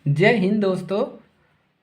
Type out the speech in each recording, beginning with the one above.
जय हिंद दोस्तों।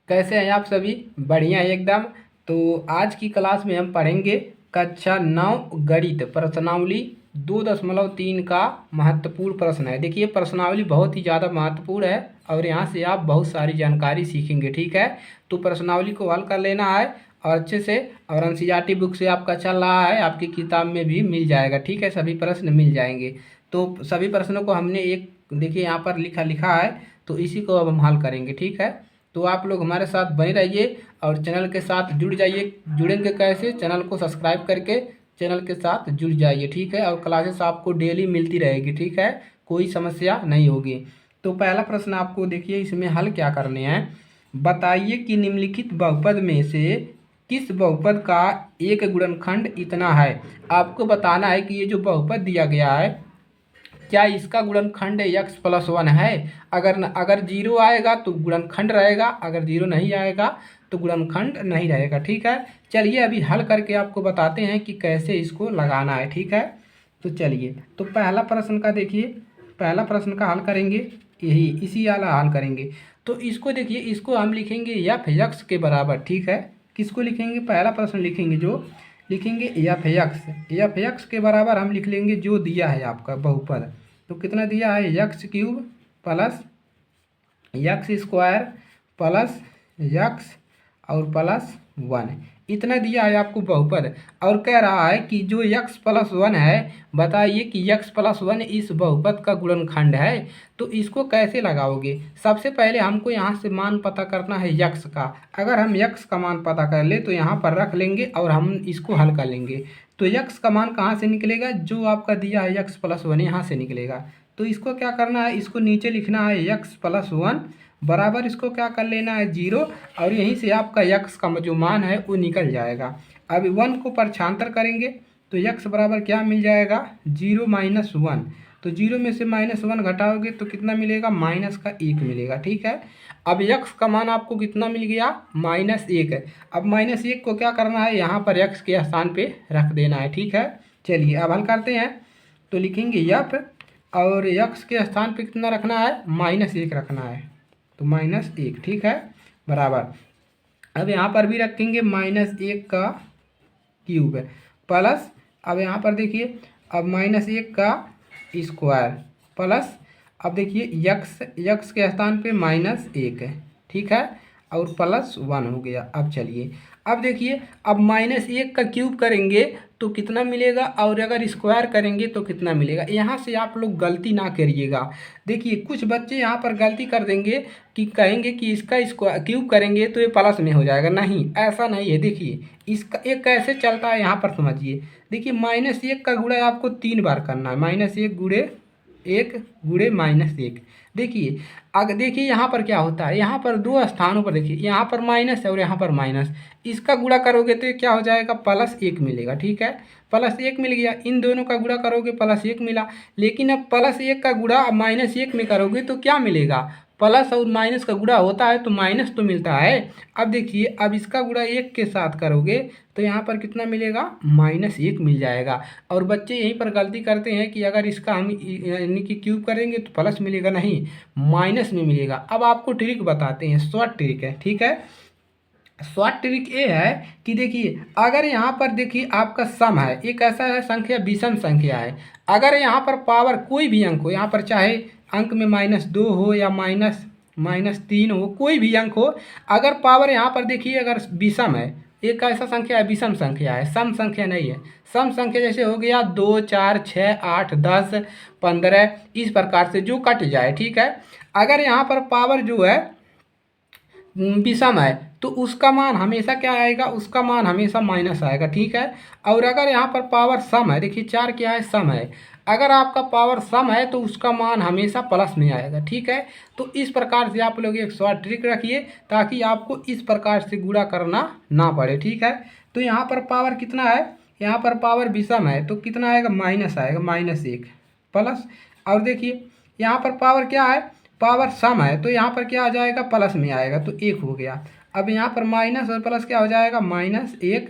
कैसे हैं आप सभी? बढ़िया है एकदम। तो आज की क्लास में हम पढ़ेंगे कक्षा 9 गणित प्रश्नावली 2.3 का महत्वपूर्ण प्रश्न है। देखिए प्रश्नावली बहुत ही ज़्यादा महत्वपूर्ण है और यहाँ से आप बहुत सारी जानकारी सीखेंगे। ठीक है, तो प्रश्नावली को हल कर लेना है और अच्छे से। और एनसीईआरटी बुक से आपका चल रहा है, आपकी किताब में भी मिल जाएगा। ठीक है, सभी प्रश्न मिल जाएंगे। तो सभी प्रश्नों को हमने एक देखिए यहाँ पर लिखा लिखा है, तो इसी को अब हम हल करेंगे। ठीक है, तो आप लोग हमारे साथ बने रहिए और चैनल के साथ जुड़ जाइए। जुड़ेंगे कैसे? चैनल को सब्सक्राइब करके चैनल के साथ जुड़ जाइए। ठीक है, और क्लासेस आपको डेली मिलती रहेगी। ठीक है, कोई समस्या नहीं होगी। तो पहला प्रश्न आपको देखिए, इसमें हल क्या करने हैं। बताइए कि निम्नलिखित बहुपद में से किस बहुपद का एक गुणनखंड इतना है। आपको बताना है कि ये जो बहुपद दिया गया है, क्या इसका गुणनखंड x+1 है। अगर जीरो आएगा तो गुणनखंड रहेगा, अगर जीरो नहीं आएगा तो गुणनखंड नहीं रहेगा। ठीक है, चलिए अभी हल करके आपको बताते हैं कि कैसे इसको लगाना है। ठीक है, तो चलिए तो पहला प्रश्न का देखिए, पहला प्रश्न का हल करेंगे, यही इसी वाला हल करेंगे। तो इसको देखिए, इसको हम लिखेंगे एफ एक्स के बराबर। ठीक है, किसको लिखेंगे? पहला प्रश्न लिखेंगे जो लिखेंगे एफ एक्स के बराबर हम लिख लेंगे जो दिया है आपका बहुपद। तो कितना दिया है? x³ plus x² plus x और +1, इतना दिया है आपको बहुपद। और कह रहा है कि जो x+1 है, बताइए कि x+1 इस बहुपद का गुणनखंड है। तो इसको कैसे लगाओगे? सबसे पहले हमको यहाँ से मान पता करना है x का। अगर हम x का मान पता कर ले तो यहाँ पर रख लेंगे और हम इसको हल कर लेंगे। तो x का मान कहाँ से निकलेगा? जो आपका दिया है x+1 यहाँ से निकलेगा। तो इसको क्या करना है? इसको नीचे लिखना है x+1 बराबर, इसको क्या कर लेना है? 0। और यहीं से आपका x का जो मान है वो निकल जाएगा। अब 1 को प्रक्षांतर करेंगे तो x बराबर क्या मिल जाएगा? 0 - 1। तो 0 में से -1 घटाओगे तो कितना मिलेगा? -1 मिलेगा। ठीक है, अब x का मान आपको कितना मिल गया? -1 है। अब -1 को क्या करना है? यहाँ पर x के स्थान पे रख देना है। ठीक है, चलिए अब हल करते हैं। तो लिखेंगे f और x के स्थान पे कितना रखना है? -1 रखना है। तो -1, ठीक है, बराबर। अब यहाँ पर भी रखेंगे -1 का क्यूब प्लस, अब यहाँ पर देखिए, अब -1 का स्क्वायर प्लस, अब देखिए यक्स के स्थान पे -1 है। ठीक है, और +1 हो गया। अब चलिए, अब देखिए, अब -1 का क्यूब करेंगे तो कितना मिलेगा, और अगर स्क्वायर करेंगे तो कितना मिलेगा। यहाँ से आप लोग गलती ना करिएगा। देखिए कुछ बच्चे यहाँ पर गलती कर देंगे कि कहेंगे कि इसका स्क्वायर क्यूब करेंगे तो ये प्लस में हो जाएगा। नहीं, ऐसा नहीं है। देखिए इसका एक कैसे चलता है यहाँ पर समझिए। देखिए -1 का गुणा आपको 3 बार करना है। -1 गुणे 1 गुणे -1। देखिए अगर देखिए यहाँ पर क्या होता है, यहाँ पर दो स्थानों पर देखिए, यहाँ पर माइनस है और यहाँ पर माइनस। इसका गुणा करोगे तो ये क्या हो जाएगा? +1 मिलेगा। ठीक है, +1 मिल गया। इन दोनों का गुणा करोगे +1 मिला। लेकिन अब +1 का गुणा अब -1 में करोगे तो क्या मिलेगा? प्लस और माइनस का गुणा होता है तो माइनस तो मिलता है। अब देखिए, अब इसका गुणा 1 के साथ करोगे तो यहाँ पर कितना मिलेगा? -1 मिल जाएगा। और बच्चे यहीं पर गलती करते हैं कि अगर इसका हम यानी कि क्यूब करेंगे तो प्लस मिलेगा, नहीं, माइनस में मिलेगा। अब आपको ट्रिक बताते हैं, शॉर्ट ट्रिक है। ठीक है, शॉर्ट ट्रिक ये है कि देखिए, अगर यहाँ पर देखिए आपका सम है, एक ऐसा है संख्या, विषम संख्या है। अगर यहाँ पर पावर कोई भी अंक हो, यहाँ पर चाहे अंक में -2 हो या -3 हो, कोई भी अंक हो, अगर पावर यहाँ पर देखिए अगर विषम है, एक ऐसा संख्या है विषम संख्या है, सम संख्या नहीं है। सम संख्या जैसे हो गया 2 4 6 8 10 15, इस प्रकार से जो कट जाए। ठीक है, अगर यहाँ पर पावर जो है विषम है तो उसका मान हमेशा क्या आएगा? उसका मान हमेशा माइनस आएगा। ठीक है, और अगर यहाँ पर पावर सम है, देखिए 4 क्या है? सम है। अगर आपका पावर सम है तो उसका मान हमेशा प्लस में आएगा। ठीक है, तो इस प्रकार से आप लोग एक शॉर्ट ट्रिक रखिए ताकि आपको इस प्रकार से गुणा करना ना पड़े। ठीक है, तो यहाँ पर पावर कितना है? यहाँ पर पावर विषम है तो कितना आएगा? माइनस आएगा, -1 प्लस। और देखिए यहाँ पर पावर क्या है? पावर सम है तो यहाँ पर क्या आ जाएगा? प्लस में आएगा तो 1 हो गया। अब यहाँ पर माइनस और प्लस क्या हो जाएगा? -1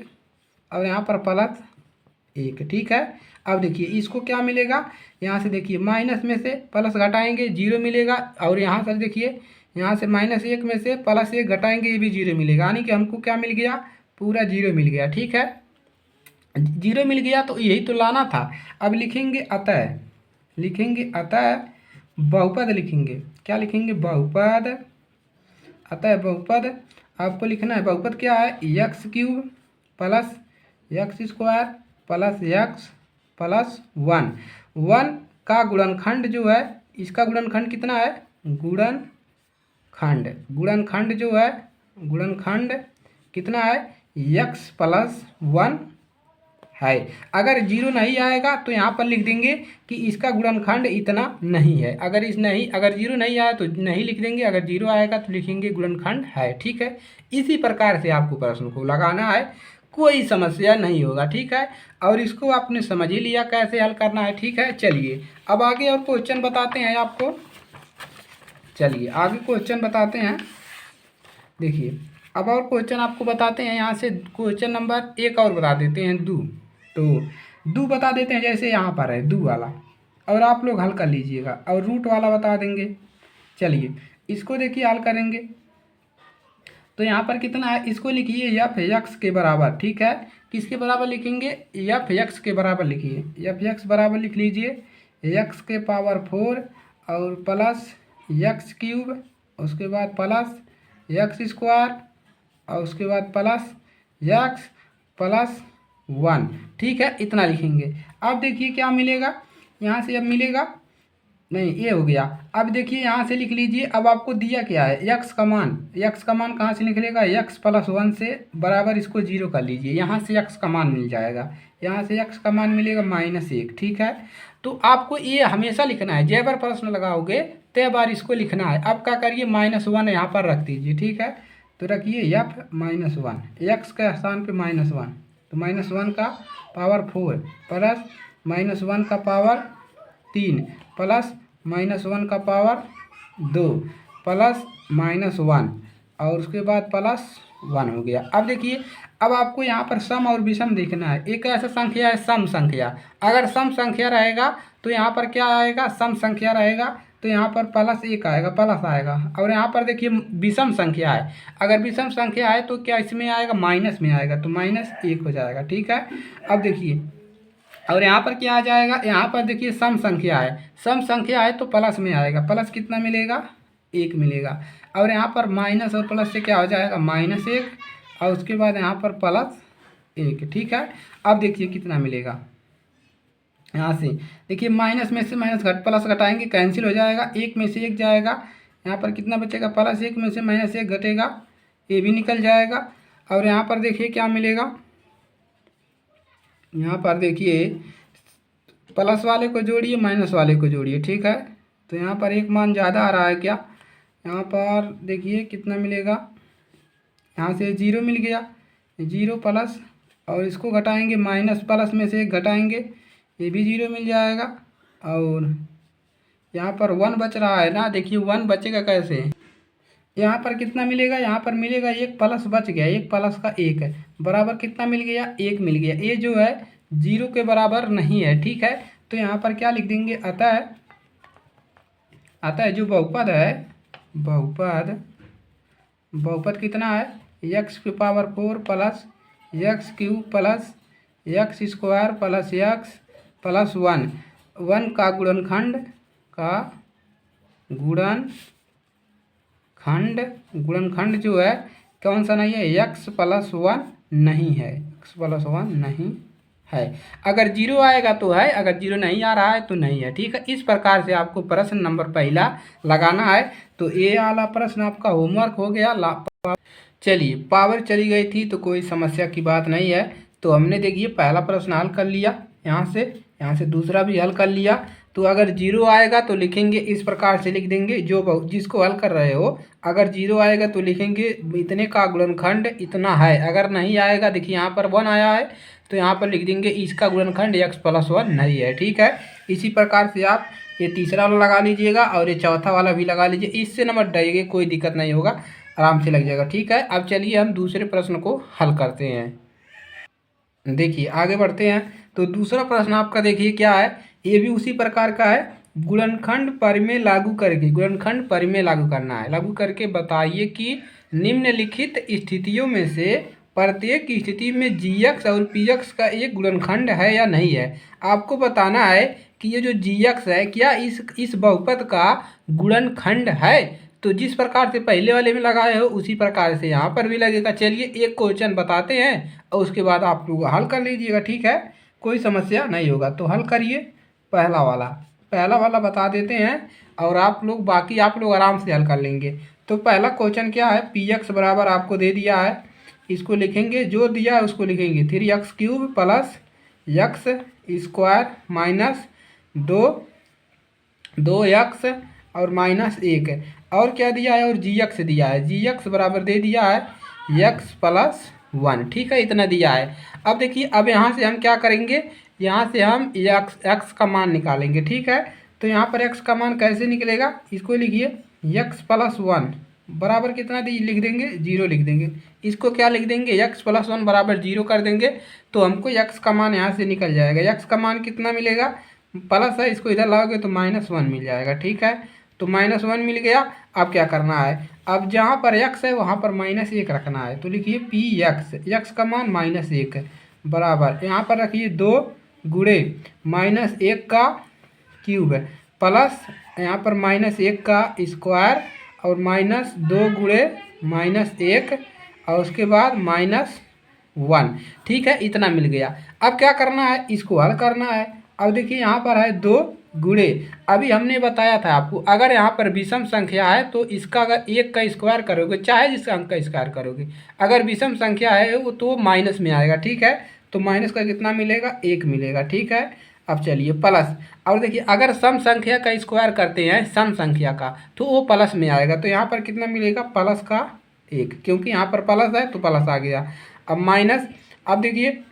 और यहाँ पर +1। ठीक है, अब देखिए इसको क्या मिलेगा? यहाँ से देखिए माइनस में से प्लस घटाएंगे 0 मिलेगा, और यहाँ से देखिए यहाँ से -1 में से +1 घटाएंगे, ये भी 0 मिलेगा, यानी कि हमको क्या मिल गया, पूरा 0 मिल गया। ठीक है, 0 मिल गया तो यही तो लाना था। अब लिखेंगे अतः, लिखेंगे अतः बहुपद, लिखेंगे क्या, लिखेंगे बहुपद। अतः बहुपद आपको लिखना है, बहुपद क्या है, x³ plus x² plus x plus 1। 1 का गुणनखंड जो है, इसका गुणनखंड कितना है, गुणनखंड, गुणनखंड जो है, गुणनखंड कितना है, x प्लस 1 है। अगर 0 नहीं आएगा तो यहाँ पर लिख देंगे कि इसका गुणनखंड इतना नहीं है। अगर 0 नहीं आया तो नहीं लिख देंगे, अगर 0 आएगा तो लिखेंगे गुणनखंड है। ठीक है, इसी प्रकार से आपको प्रश्न को लगाना है, कोई समस्या नहीं होगा। ठीक है, और इसको आपने समझ ही लिया कैसे हल करना है। ठीक है, चलिए अब आगे और क्वेश्चन बताते हैं आपको। चलिए आगे क्वेश्चन बताते हैं। देखिए अब और क्वेश्चन आपको बताते हैं, यहाँ से क्वेश्चन नंबर 1 और बता देते हैं, तो दो बता देते हैं, जैसे यहाँ पर है 2 वाला, और आप लोग हल कर लीजिएगा, और रूट वाला बता देंगे। चलिए इसको देखिए हल करेंगे, तो यहाँ पर कितना है, इसको लिखिए f(x) के बराबर। ठीक है, किसके बराबर लिखेंगे, f(x) के बराबर लिखिए, f(x) बराबर लिख लीजिए x के पावर 4 और प्लस x³ उसके बाद प्लस x² और उसके बाद प्लस x प्लस 1। ठीक है, इतना लिखेंगे। अब देखिए क्या मिलेगा, यहाँ से अब मिलेगा, नहीं ये हो गया। अब देखिए यहाँ से लिख लीजिए, अब आपको दिया क्या है, x का मान, x का मान कहाँ से निकलेगा, x प्लस 1 से बराबर, इसको 0 कर लीजिए, यहाँ से x का मान मिल जाएगा, यहाँ से x का मान मिलेगा -1। ठीक है, तो आपको ये हमेशा लिखना है, जय बार प्रश्न लगाओगे तय बार इसको लिखना है। अब क्या करिए, -1 यहाँ पर रख दीजिए। ठीक है, तो रखिए f-1, x के स्थान पे -1, तो -1 का पावर 4 प्लस -1 का पावर 3 प्लस -1 का पावर 2 प्लस -1 और उसके बाद प्लस 1 हो गया। अब देखिए, अब आपको यहाँ पर सम और विषम देखना है। एक ऐसा संख्या है सम संख्या, अगर सम संख्या रहेगा तो यहाँ पर क्या आएगा, सम संख्या रहेगा तो यहाँ पर +1 आएगा, प्लस आएगा। और यहाँ पर देखिए विषम संख्या है, अगर विषम संख्या है तो क्या इसमें आएगा, माइनस में आएगा, तो -1 हो जाएगा। ठीक है, अब देखिए, और यहाँ पर क्या आ जाएगा, यहाँ पर देखिए सम संख्या है, सम संख्या है तो प्लस में आएगा, प्लस कितना मिलेगा, 1 मिलेगा। और यहाँ पर माइनस और प्लस से क्या हो जाएगा, -1 और उसके बाद यहाँ पर +1। ठीक है, अब देखिए कितना मिलेगा, यहाँ से देखिए माइनस में से माइनस प्लस घटाएंगे, कैंसिल हो जाएगा, 1 में से 1 जाएगा, यहाँ पर कितना बचेगा, +1 में से -1 घटेगा, ये भी निकल जाएगा। और यहाँ पर देखिए क्या मिलेगा, यहाँ पर देखिए प्लस वाले को जोड़िए, माइनस वाले को जोड़िए। ठीक है, तो यहाँ पर एक मान ज़्यादा आ रहा है क्या, यहाँ पर देखिए कितना मिलेगा, यहाँ से 0 मिल गया, 0 प्लस और इसको घटाएंगे, माइनस प्लस में से 1 घटाएंगे, ये भी 0 मिल जाएगा। और यहाँ पर 1 बच रहा है ना, देखिए 1 बचेगा कैसे, यहाँ पर कितना मिलेगा, यहाँ पर मिलेगा 1 प्लस बच गया, 1 प्लस का 1 है, बराबर कितना मिल गया, 1 मिल गया। ये जो है 0 के बराबर नहीं है। ठीक है, तो यहाँ पर क्या लिख देंगे, अतः जो बहुपद है, बहुपद कितना है, x की power 4 plus x³ plus x² plus x plus 1 का गुणनखंड जो है कौन सा नहीं है, x प्लस 1 नहीं है, x प्लस 1 नहीं है। अगर 0 आएगा तो है, अगर 0 नहीं आ रहा है तो नहीं है। ठीक है, इस प्रकार से आपको प्रश्न नंबर पहला लगाना है। तो ये वाला प्रश्न आपका होमवर्क हो गया। चलिए पावर चली गई थी तो कोई समस्या की बात नहीं है, तो हमने देखिए पहला प्रश्न हल कर लिया, यहाँ से दूसरा भी हल कर लिया। तो अगर 0 आएगा तो लिखेंगे, इस प्रकार से लिख देंगे, जो जिसको हल कर रहे हो, अगर 0 आएगा तो लिखेंगे इतने का गुणनखंड इतना है। अगर नहीं आएगा, देखिए यहाँ पर 1 आया है तो यहाँ पर लिख देंगे इसका गुणनखंड x प्लस 1 नहीं है। ठीक है, इसी प्रकार से आप ये तीसरा वाला लगा लीजिएगा और ये चौथा वाला भी लगा लीजिए, इससे न मत डरिएगा, कोई दिक्कत नहीं होगा, आराम से लग जाएगा। ठीक है, अब चलिए हम दूसरे प्रश्न को हल करते हैं। देखिए आगे बढ़ते हैं। तो दूसरा प्रश्न आपका देखिए क्या है, ये भी उसी प्रकार का है, गुणनखंड परिमेय लागू करके, गुणनखंड परिमेय लागू करना है। लागू करके बताइए कि निम्नलिखित स्थितियों में से प्रत्येक स्थिति में gx और px का एक गुणनखंड है या नहीं है। आपको बताना है कि ये जो gx है क्या इस बहुपद का गुणनखंड है। तो जिस प्रकार से पहले वाले में लगाए हो उसी प्रकार से यहाँ पर भी लगेगा। चलिए एक क्वेश्चन बताते हैं और उसके बाद आप लोग हल कर लीजिएगा, ठीक है, कोई समस्या नहीं होगा। तो हल करिए। पहला वाला बता देते हैं और आप लोग बाकी आप लोग आराम से हल कर लेंगे। तो पहला क्वेश्चन क्या है, पी एक्स बराबर आपको दे दिया है, इसको लिखेंगे, जो दिया है उसको लिखेंगे 3x³ plus x square minus 2x और -1। और क्या दिया है, और gx दिया है, gx बराबर दे दिया है x+1, ठीक है, इतना दिया है। अब देखिए, अब यहाँ से हम क्या करेंगे, यहाँ से हम x का मान निकालेंगे, ठीक है। तो यहाँ पर x का मान कैसे निकलेगा, इसको लिखिए x+1 बराबर कितना लिख देंगे, 0 लिख देंगे। इसको क्या लिख देंगे, x+1 बराबर 0 कर देंगे तो हमको x का मान यहाँ से निकल जाएगा। x का मान कितना मिलेगा, प्लस है, इसको इधर लाओगे तो -1 मिल जाएगा, ठीक है। तो -1 मिल गया। अब क्या करना है, अब जहाँ पर x है वहाँ पर -1 रखना है। तो लिखिए px, x का मान -1 बराबर यहाँ पर रखिए 2 गुणे -1 का क्यूब प्लस यहाँ पर -1 का स्क्वायर और -2 गुणे -1 और उसके बाद -1, ठीक है, इतना मिल गया। अब क्या करना है, इसको हल करना है। अब देखिए यहाँ पर है 2 गुणे, अभी हमने बताया था आपको, अगर यहाँ पर विषम संख्या है तो इसका अगर 1 का स्क्वायर करोगे, चाहे जिसका अंक का स्क्वायर करोगे, अगर विषम संख्या है वो तो माइनस में आएगा, ठीक है। तो माइनस का कितना मिलेगा, 1 मिलेगा, ठीक है। अब चलिए प्लस, और देखिए अगर सम संख्या का स्क्वायर करते हैं सम संख्या का तो वो प्लस में आएगा। तो यहाँ पर कितना मिलेगा, प्लस का 1, क्योंकि यहाँ पर प्लस है तो प्लस आ गया। अब माइनस, अब देखिए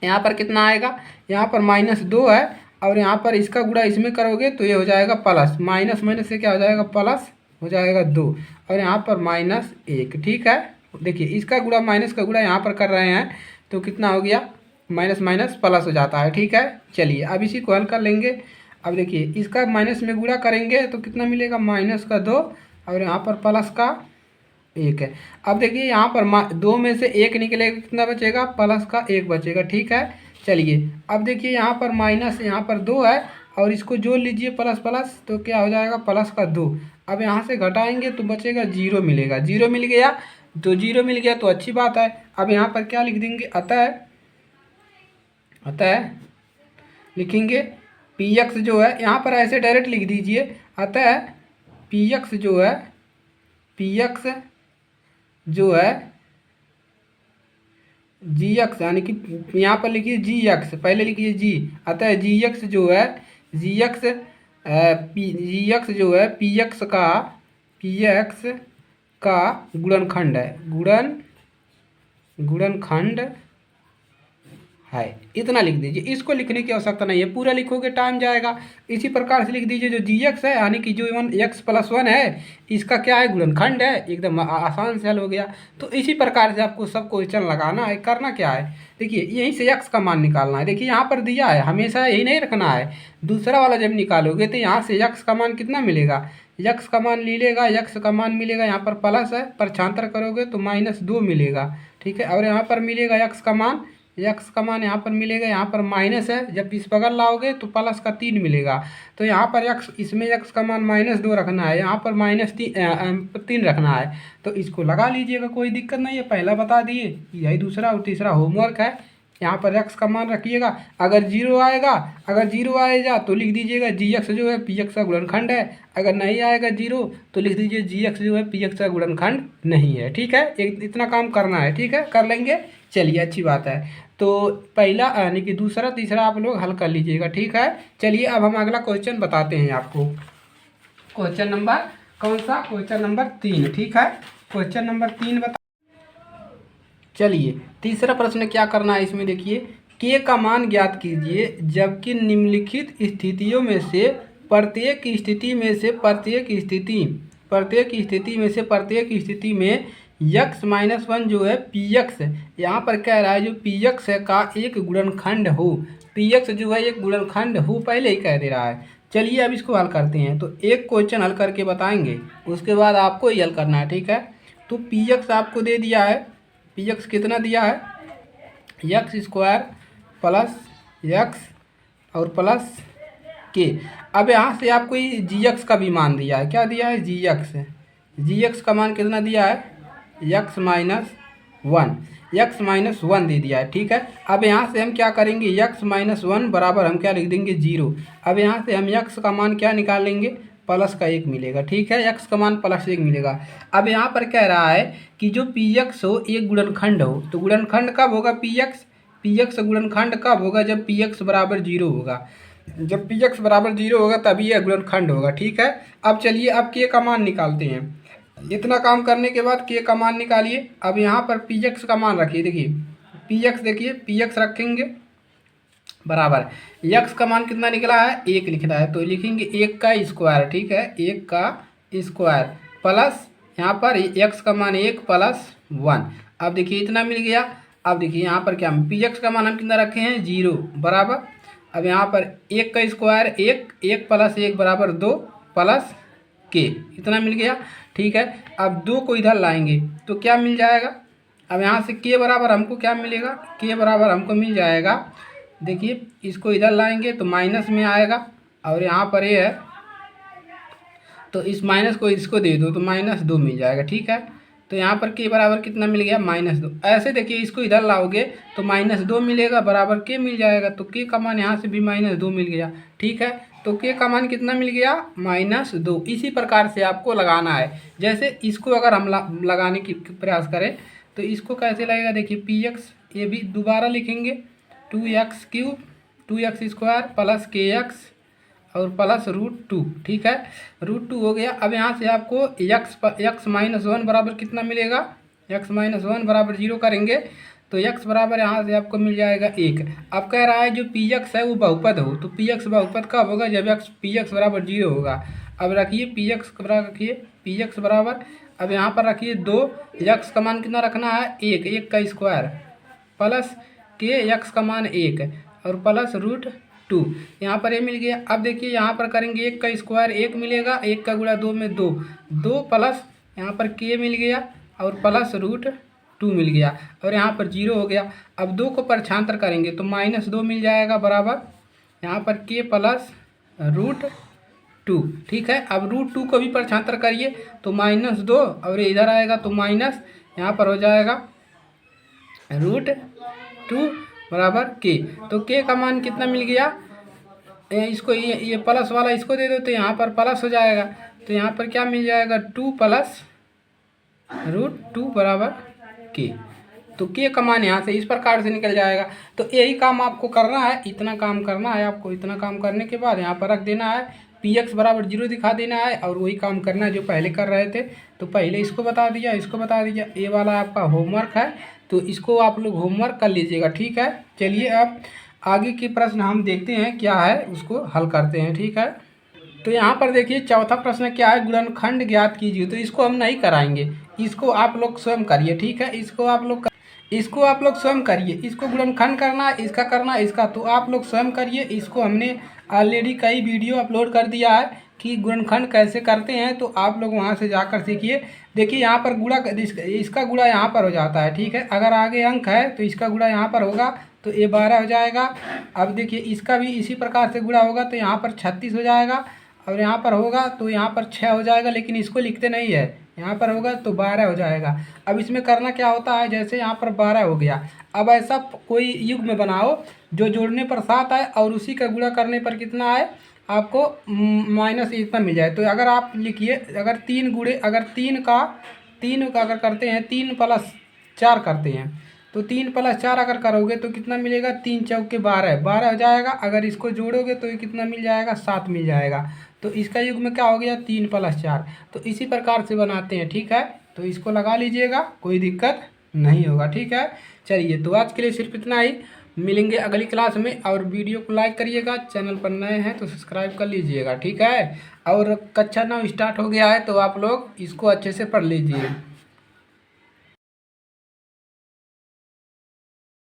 यहाँ पर कितना आएगा, यहाँ पर -2 है और यहाँ पर इसका गुणा इसमें करोगे तो ये हो जाएगा प्लस, माइनस माइनस से क्या हो जाएगा, प्लस हो जाएगा 2 और यहाँ पर -1, ठीक है। देखिए इसका गुणा माइनस का गुणा यहाँ पर कर रहे हैं तो कितना हो गया, माइनस माइनस प्लस हो जाता है, ठीक है। चलिए अब इसी को हल कर लेंगे। अब देखिए इसका माइनस में गुणा करेंगे तो कितना मिलेगा, -2 और यहाँ पर प्लस का 1 है। अब देखिए यहाँ पर 2 में से 1 निकलेगा, कितना बचेगा, प्लस का 1 बचेगा, ठीक है। चलिए अब देखिए यहाँ पर माइनस, यहाँ पर 2 है और इसको जोड़ लीजिए प्लस प्लस तो क्या हो जाएगा, प्लस का 2। अब यहाँ से घटाएंगे तो बचेगा 0 मिलेगा, 0 मिल गया। तो 0 मिल गया तो अच्छी बात है। अब यहाँ पर क्या लिख देंगे, अतः लिखेंगे px जो है, यहाँ पर ऐसे डायरेक्ट लिख दीजिए, अतः px जो है, px जो है gx, यानी कि यहाँ पर लिखिए gx, पहले लिखिए g, अतः gx जो है, gx जो है px का गुणनखंड है, गुणनखंड है, इतना लिख दीजिए। इसको लिखने की आवश्यकता नहीं है, पूरा लिखोगे टाइम जाएगा। इसी प्रकार से लिख दीजिए जो gx है, यानी कि जो x+1 है, इसका क्या है, गुणनखंड है। एकदम आसान से हल हो गया। तो इसी प्रकार से आपको सब क्वेश्चन लगाना है। करना क्या है, देखिए यहीं से x का मान निकालना है। देखिए यहाँ पर दिया है, हमेशा यही नहीं रखना है, दूसरा वाला जब निकालोगे तो यहाँ से x का मान कितना मिलेगा, x का मान लीजिएगा, x का मान मिलेगा, यहाँ पर प्लस है, पक्षांतर करोगे तो -2 मिलेगा, ठीक है। और यहाँ पर मिलेगा x का मान, यहाँ पर मिलेगा, यहाँ पर माइनस है, जब इस बगल लाओगे तो प्लस का 3 मिलेगा। तो यहाँ पर x, इसमें x का मान -2 रखना है, यहाँ पर -3 रखना है। तो इसको लगा लीजिएगा, कोई दिक्कत नहीं है, पहला बता दिए, यही दूसरा और तीसरा होमवर्क है। यहाँ पर x का मान रखिएगा, अगर 0 आएगा तो लिख दीजिएगा gx जो है px का गुणनखंड है, अगर नहीं आएगा 0 तो लिख दीजिए gx जो है px का गुणनखंड नहीं है, ठीक है। इतना काम करना है, ठीक है, कर लेंगे। चलिए अच्छी बात है। तो पहला यानी कि दूसरा तीसरा आप लोग हल कर लीजिएगा, ठीक है। चलिए अब हम अगला क्वेश्चन बताते हैं आपको। क्वेश्चन नंबर कौन सा, क्वेश्चन नंबर 3, ठीक है, क्वेश्चन नंबर 3 बता। चलिए तीसरा प्रश्न क्या करना है, इसमें देखिए k का मान ज्ञात कीजिए जबकि निम्नलिखित स्थितियों में से प्रत्येक स्थिति में x-1 जो है px, यहाँ पर कह रहा है जो px है का एक गुणनखंड हो, px जो है एक गुणनखंड हो, पहले ही कह दे रहा है। चलिए अब इसको हल करते हैं। तो एक क्वेश्चन हल करके बताएंगे, उसके बाद आपको ही हल करना है, ठीक है। तो पी एक्स आपको दे दिया है, पी एक्स कितना दिया है, एक्स स्क्वायर प्लस एक्स और प्लस के। अब यहाँ से आपको ये जी एक्स का भी मान दिया है, क्या दिया है, जी एक्स। जी एक्स का मान कितना दिया है, x minus one, x minus one दे दिया है, ठीक है। अब यहाँ से हम क्या करेंगे, एक्स माइनस वन बराबर हम क्या लिख देंगे, जीरो। अब यहाँ से हम एक्स का मान क्या निकाल लेंगे, प्लस का एक मिलेगा, ठीक है, एक्स का मान प्लस एक मिलेगा। अब यहाँ पर कह रहा है कि जो पी एक्स हो एक गुणनखंड हो, तो गुणनखंड कब होगा, पी एक्स गुणनखंड कब होगा, जब पी एक्स बराबर जीरो होगा। जब पी एक्स बराबर जीरो होगा तभी यह गुणनखंड होगा, ठीक है। अब चलिए अब के का मान निकालते हैं। इतना काम करने के बाद के का मान निकालिए। अब यहाँ पर पी एक्स का मान रखिए, देखिए पी एक्स, देखिए पी एक्स रखेंगे बराबर एक्स का मान कितना निकला है, एक लिखना है, तो लिखेंगे एक का स्क्वायर, ठीक है, एक का स्क्वायर प्लस यहाँ पर एक्स का मान एक प्लस वन। अब देखिए इतना मिल गया। अब देखिए यहाँ पर क्या, पी एक्स का मान हम कितना रखे हैं, जीरो बराबर। अब यहाँ पर एक का स्क्वायर एक, एक प्लस एक बराबर दो प्लस के, इतना मिल गया, ठीक है। अब दो को इधर लाएंगे तो क्या मिल जाएगा, अब यहाँ से के बराबर हमको क्या मिलेगा, के बराबर हमको मिल जाएगा, देखिए इसको इधर लाएंगे तो माइनस में आएगा, और यहाँ पर ये है तो इस माइनस को इसको दे दो तो माइनस दो मिल जाएगा, ठीक है। तो यहाँ पर के बराबर कितना मिल गया, माइनस दो। ऐसे देखिए इसको इधर लाओगे तो माइनस दो मिलेगा बराबर के मिल जाएगा, तो के का मान यहाँ से भी माइनस दो मिल गया, ठीक है। तो के का मान कितना मिल गया, माइनस दो। इसी प्रकार से आपको लगाना है। जैसे इसको अगर हम लगाने की प्रयास करें तो इसको कैसे लगेगा, देखिए पी एक्स, ये भी दोबारा लिखेंगे, two X cube, two X square plus K X और प्लस रूट टू, ठीक है, रूट टू हो गया। अब यहाँ से आपको एक्स माइनस वन बराबर कितना मिलेगा, एक्स माइनस वन बराबर जीरो करेंगे तो एक्स बराबर यहाँ से आपको मिल जाएगा एक। अब कह रहा है जो पी एक्स है वो बहुपद हो, तो पी एक्स बहुपद कब होगा, जब एक्स पी एक्स बराबर जीरो होगा। अब रखिए पी एक्स बराबर, रखिए पी एक्स बराबर, अब यहाँ पर रखिए दो, एक्स का मान कितना रखना है, एक, एक का स्क्वायर प्लस के एक्स का मान एक और प्लस रूट टू, यहाँ पर ये मिल गया। अब देखिए यहाँ पर करेंगे एक का स्क्वायर एक मिलेगा, एक का गुणा दो में दो, दो प्लस यहाँ पर के मिल गया और प्लस रूट टू मिल गया और यहाँ पर जीरो हो गया। अब दो को परछांतर करेंगे तो माइनस दो मिल जाएगा बराबर यहाँ पर के प्लस रूट टू, ठीक है। अब रूट टू को भी परछांतर करिए तो माइनस दो और ये इधर आएगा तो माइनस यहाँ पर हो जाएगा रूट टू बराबर के। तो के का मान कितना मिल गया, इसको ये प्लस वाला इसको दे दो तो यहाँ पर प्लस हो जाएगा, तो यहाँ पर क्या मिल जाएगा, टू प्लस रूट टू बराबर के। तो के का मान यहाँ से इस प्रकार से निकल जाएगा। तो यही काम आपको करना है, इतना काम करना है आपको। इतना काम करने के बाद यहाँ पर रख देना है, पी एक्स बराबर जीरो दिखा देना है और वही काम करना है जो पहले कर रहे थे। तो पहले इसको बता दिया, इसको बता दिया, ये वाला आपका होमवर्क है, तो इसको आप लोग होमवर्क कर लीजिएगा, ठीक है। चलिए अब आगे के प्रश्न हम देखते हैं क्या है, उसको हल करते हैं, ठीक है। तो यहाँ पर देखिए चौथा प्रश्न क्या है, गुणनखंड ज्ञात कीजिए। तो इसको हम नहीं कराएंगे, इसको आप लोग स्वयं करिए, ठीक है। इसको आप लोग स्वयं करिए, इसको गुणनखंड करना, इसका करना, इसका तो आप लोग स्वयं करिए। इसको हमने ऑलरेडी कई वीडियो अपलोड कर दिया है कि गुणनखंड कैसे करते हैं, तो आप लोग वहां से जाकर सीखिए। देखिए यहाँ पर गुणा, इसका गुणा यहाँ पर हो जाता है, ठीक है। अगर आगे अंक है तो इसका गुणा यहाँ पर होगा तो ये 12 हो जाएगा। अब देखिए इसका भी इसी प्रकार से गुणा होगा तो यहाँ पर 36 हो जाएगा और यहाँ पर होगा तो यहाँ पर 6 हो जाएगा, लेकिन इसको लिखते नहीं है, यहाँ पर होगा तो 12 हो जाएगा। अब इसमें करना क्या होता है, जैसे यहाँ पर 12 हो गया, अब ऐसा कोई युग्म बनाओ जो जोड़ने पर 7 आए और उसी का गुणा करने पर कितना आए, आपको माइनस इतना मिल जाए। तो अगर आप लिखिए, अगर तीन का अगर करते हैं, 3 प्लस 4 करते हैं तो 3 प्लस 4 अगर करोगे तो कितना मिलेगा, 3 चौके 12 हो जाएगा। अगर इसको जोड़ोगे तो ये कितना मिल जाएगा, 7 मिल जाएगा। तो इसका युग्म क्या हो गया, 3 प्लस 4। तो इसी प्रकार से बनाते हैं, ठीक है। तो इसको लगा लीजिएगा, कोई दिक्कत नहीं होगा, ठीक है। चलिए तो आज के लिए सिर्फ इतना ही, मिलेंगे अगली क्लास में। और वीडियो को लाइक करिएगा, चैनल पर नए हैं तो सब्सक्राइब कर लीजिएगा, ठीक है। और कक्षा 9 स्टार्ट हो गया है तो आप लोग इसको अच्छे से पढ़ लीजिए।